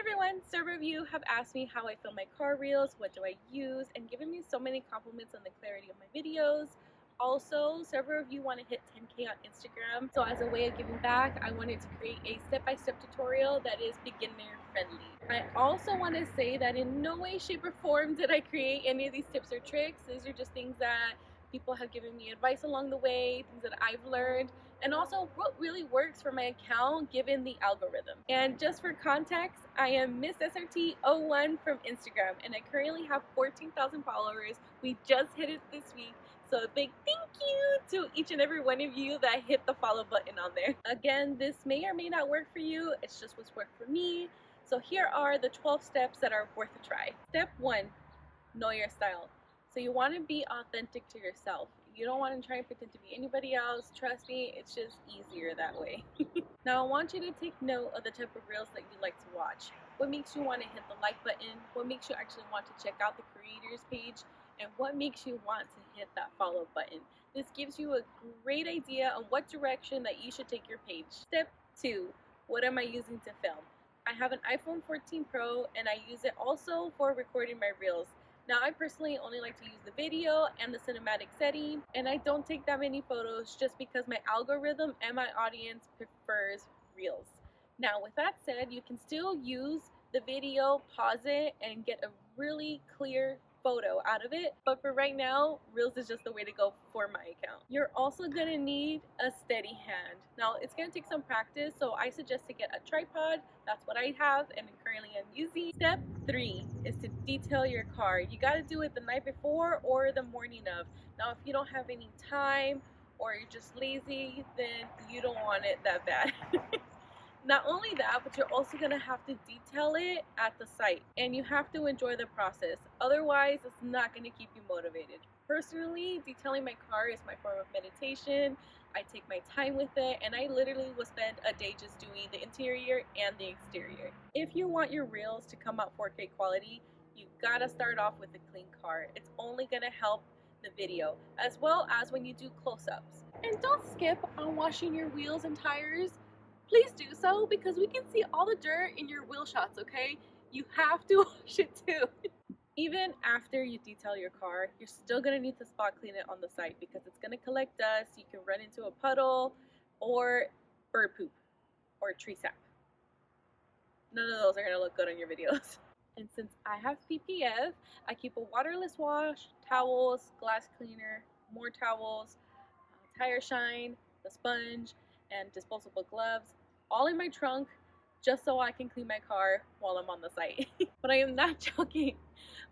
everyone! Several of you have asked me how I film my car reels, what do I use, and given me so many compliments on the clarity of my videos. Also, several of you want to hit 10K on Instagram, so as a way of giving back, I wanted to create a step-by-step tutorial that is beginner friendly. I also want to say that in no way, shape, or form did I create any of these tips or tricks. These are just things that people have given me advice along the way, things that I've learned, and also what really works for my account given the algorithm. And just for context, I am Miss SRT01 from Instagram, and I currently have 14,000 followers. We just hit it this week. So a big thank you to each and every one of you that hit the follow button on there. Again, this may or may not work for you. It's just what's worked for me. So here are the 12 steps that are worth a try. Step 1, know your style. So you want to be authentic to yourself. You don't want to try and pretend to be anybody else. Trust me, it's just easier that way. Now I want you to take note of the type of reels that you like to watch. What makes you want to hit the like button? What makes you actually want to check out the creators page? And what makes you want to hit that follow button? This gives you a great idea on what direction that you should take your page. Step 2, what am I using to film? I have an iPhone 14 Pro and I use it also for recording my reels. Now I personally only like to use the video and the cinematic setting, and I don't take that many photos just because my algorithm and my audience prefers reels. Now with that said, you can still use the video, pause it, and get a really clear photo out of it, but for right now, reels is just the way to go for my account. You're also gonna need a steady hand. Now it's gonna take some practice, so I suggest to get a tripod. That's what I have and currently I'm using. Step 3 is to detail your car. You gotta do it the night before or the morning of. Now if you don't have any time or you're just lazy, then you don't want it that bad. Not only that, but you're also going to have to detail it at the site, and you have to enjoy the process. Otherwise, it's not going to keep you motivated. Personally, detailing my car is my form of meditation. I take my time with it, and I literally will spend a day just doing the interior and the exterior. If you want your reels to come out 4K quality, you gotta start off with a clean car. It's only going to help the video, as well as when you do close-ups. And don't skip on washing your wheels and tires. Please do so because we can see all the dirt in your wheel shots, okay? You have to wash it too. Even after you detail your car, you're still gonna need to spot clean it on the site because it's gonna collect dust, you can run into a puddle, or bird poop, or tree sap. None of those are gonna look good on your videos. And since I have PPF, I keep a waterless wash, towels, glass cleaner, more towels, tire shine, the sponge, and disposable gloves all in my trunk just so I can clean my car while I'm on the site. But I am not joking.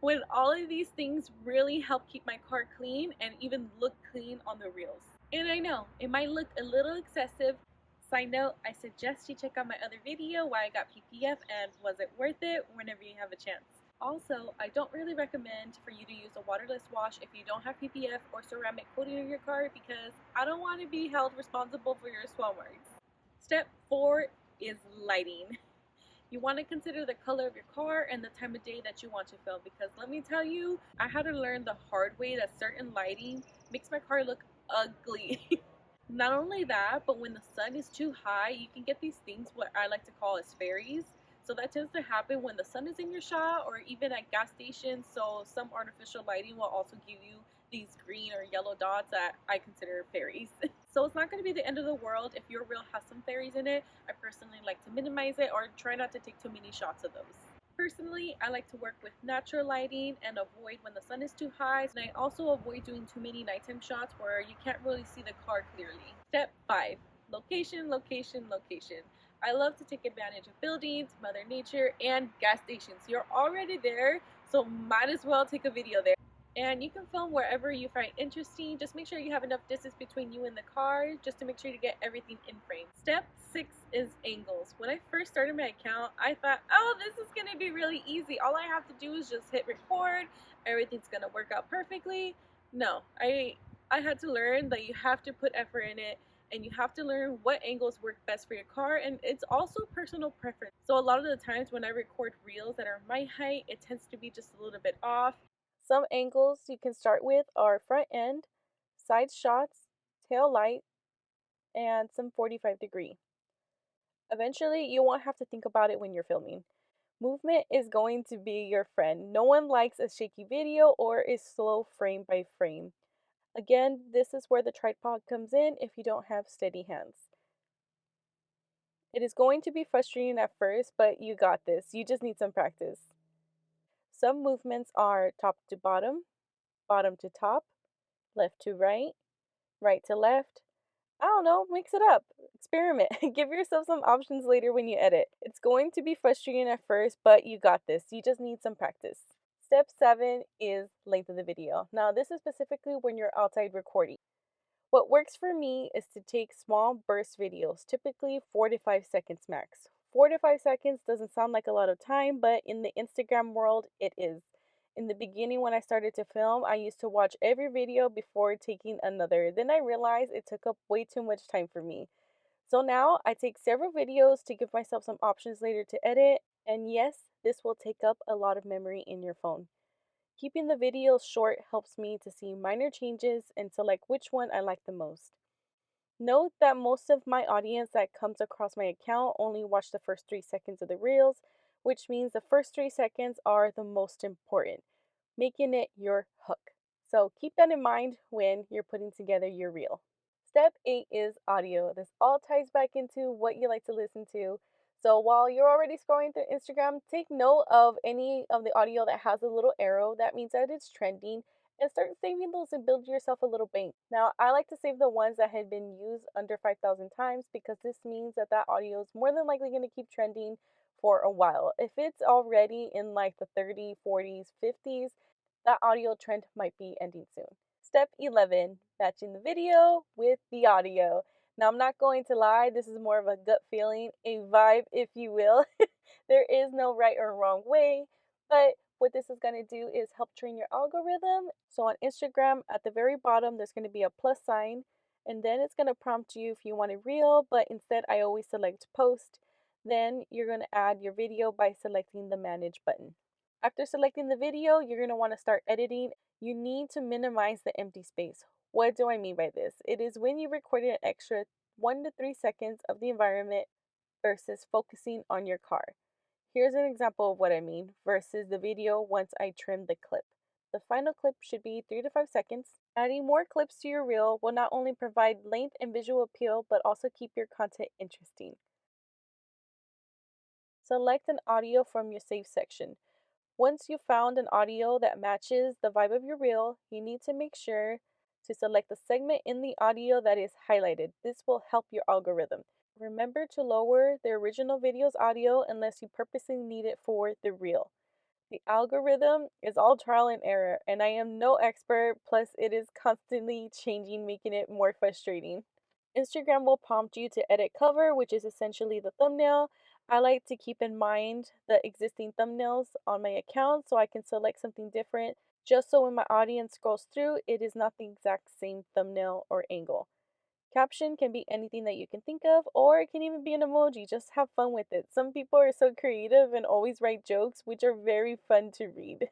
When all of these things really help keep my car clean and even look clean on the reels. And I know it might look a little excessive. Side note, I suggest you check out my other video why I got PPF and was it worth it whenever you have a chance. Also, I don't really recommend for you to use a waterless wash if you don't have PPF or ceramic coating on your car because I don't want to be held responsible for your swell marks. Step 4 is lighting. You want to consider the color of your car and the time of day that you want to film because let me tell you, I had to learn the hard way that certain lighting makes my car look ugly. Not only that, but when the sun is too high, you can get these things what I like to call as fairies. So that tends to happen when the sun is in your shot or even at gas stations. So some artificial lighting will also give you these green or yellow dots that I consider fairies. So it's not going to be the end of the world if your reel has some fairies in it. I personally like to minimize it or try not to take too many shots of those. Personally, I like to work with natural lighting and avoid when the sun is too high, and I also avoid doing too many nighttime shots where you can't really see the car clearly. Step 5. Location, location, location. I love to take advantage of buildings, Mother Nature, and gas stations. You're already there, so might as well take a video there. And you can film wherever you find interesting. Just make sure you have enough distance between you and the car just to make sure to get everything in frame. Step 6 is angles. When I first started my account, I thought, oh, this is going to be really easy. All I have to do is just hit record. Everything's going to work out perfectly. No, I had to learn that you have to put effort in it and you have to learn what angles work best for your car, and it's also personal preference. So a lot of the times when I record reels that are my height, it tends to be just a little bit off. Some angles you can start with are front end, side shots, tail light, and some 45 degree. Eventually, you won't have to think about it when you're filming. Movement is going to be your friend. No one likes a shaky video or is slow frame by frame. Again, this is where the tripod comes in if you don't have steady hands. It is going to be frustrating at first, but you got this. You just need some practice. Some movements are top to bottom, bottom to top, left to right, right to left. I don't know, mix it up. Experiment. Give yourself some options later when you edit. It's going to be frustrating at first, but you got this. You just need some practice. Step 7 is length of the video. Now, this is specifically when you're outside recording. What works for me is to take small burst videos, typically 4 to 5 seconds max. 4 to 5 seconds doesn't sound like a lot of time, but in the Instagram world, it is. In the beginning, when I started to film, I used to watch every video before taking another. Then I realized it took up way too much time for me. So now I take several videos to give myself some options later to edit. And yes, this will take up a lot of memory in your phone. Keeping the videos short helps me to see minor changes and select which one I like the most. Note that most of my audience that comes across my account only watch the first 3 seconds of the reels, which means the first 3 seconds are the most important, making it your hook. So keep that in mind when you're putting together your reel. Step 8 is audio. This all ties back into what you like to listen to. So while you're already scrolling through Instagram, take note of any of the audio that has a little arrow. That means that it's trending, and start saving those and build yourself a little bank. Now, I like to save the ones that had been used under 5,000 times because this means that that audio is more than likely going to keep trending for a while. If it's already in like the 30s, 40s, 50s, that audio trend might be ending soon. Step 11, matching the video with the audio. Now, I'm not going to lie, this is more of a gut feeling, a vibe, if you will. There is no right or wrong way, but what this is going to do is help train your algorithm. So on Instagram, at the very bottom, there's going to be a plus sign, and then it's going to prompt you if you want a reel, but instead, I always select post. Then you're going to add your video by selecting the manage button. After selecting the video, you're going to want to start editing. You need to minimize the empty space. What do I mean by this? It is when you recorded an extra 1 to 3 seconds of the environment versus focusing on your car. Here's an example of what I mean versus the video once I trim the clip. The final clip should be 3 to 5 seconds. Adding more clips to your reel will not only provide length and visual appeal, but also keep your content interesting. Select an audio from your save section. Once you've found an audio that matches the vibe of your reel, you need to make sure to select the segment in the audio that is highlighted. This will help your algorithm. Remember to lower the original video's audio unless you purposely need it for the reel. The algorithm is all trial and error, and I am no expert, plus, it is constantly changing, making it more frustrating. Instagram will prompt you to edit cover, which is essentially the thumbnail. I like to keep in mind the existing thumbnails on my account so I can select something different just so when my audience scrolls through, it is not the exact same thumbnail or angle. Caption can be anything that you can think of, or it can even be an emoji. Just have fun with it. Some people are so creative and always write jokes, which are very fun to read.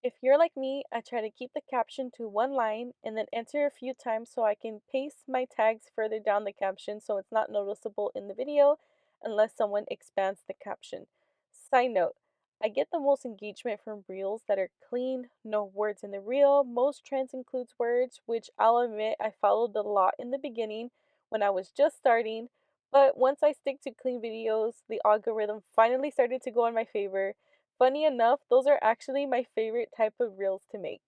If you're like me, I try to keep the caption to one line and then enter a few times so I can paste my tags further down the caption so it's not noticeable in the video unless someone expands the caption. Side note, I get the most engagement from reels that are clean, no words in the reel. Most trends includes words, which I'll admit I followed a lot in the beginning when I was just starting, but once I stick to clean videos, the algorithm finally started to go in my favor. Funny enough, those are actually my favorite type of reels to make.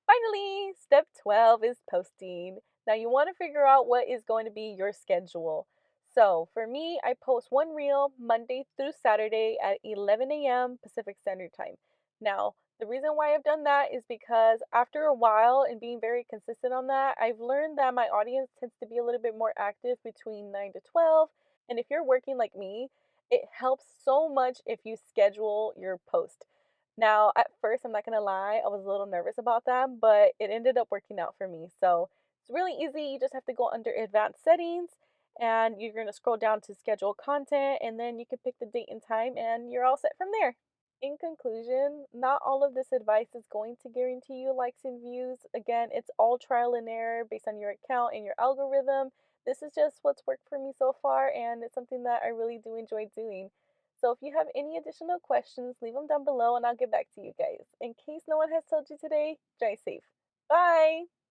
Finally, step 12 is posting. Now, you want to figure out what is going to be your schedule. So, for me, I post one reel Monday through Saturday at 11 a.m. Pacific Standard Time. Now, the reason why I've done that is because after a while and being very consistent on that, I've learned that my audience tends to be a little bit more active between 9 to 12. And if you're working like me, it helps so much if you schedule your post. Now, at first, I'm not gonna lie, I was a little nervous about that, but it ended up working out for me. So it's really easy. You just have to go under advanced settings and you're gonna scroll down to schedule content, and then you can pick the date and time and you're all set from there. In conclusion, not all of this advice is going to guarantee you likes and views. Again, it's all trial and error based on your account and your algorithm. This is just what's worked for me so far, and it's something that I really do enjoy doing. So if you have any additional questions, leave them down below and I'll get back to you guys. In case no one has told you today, drive safe. Bye!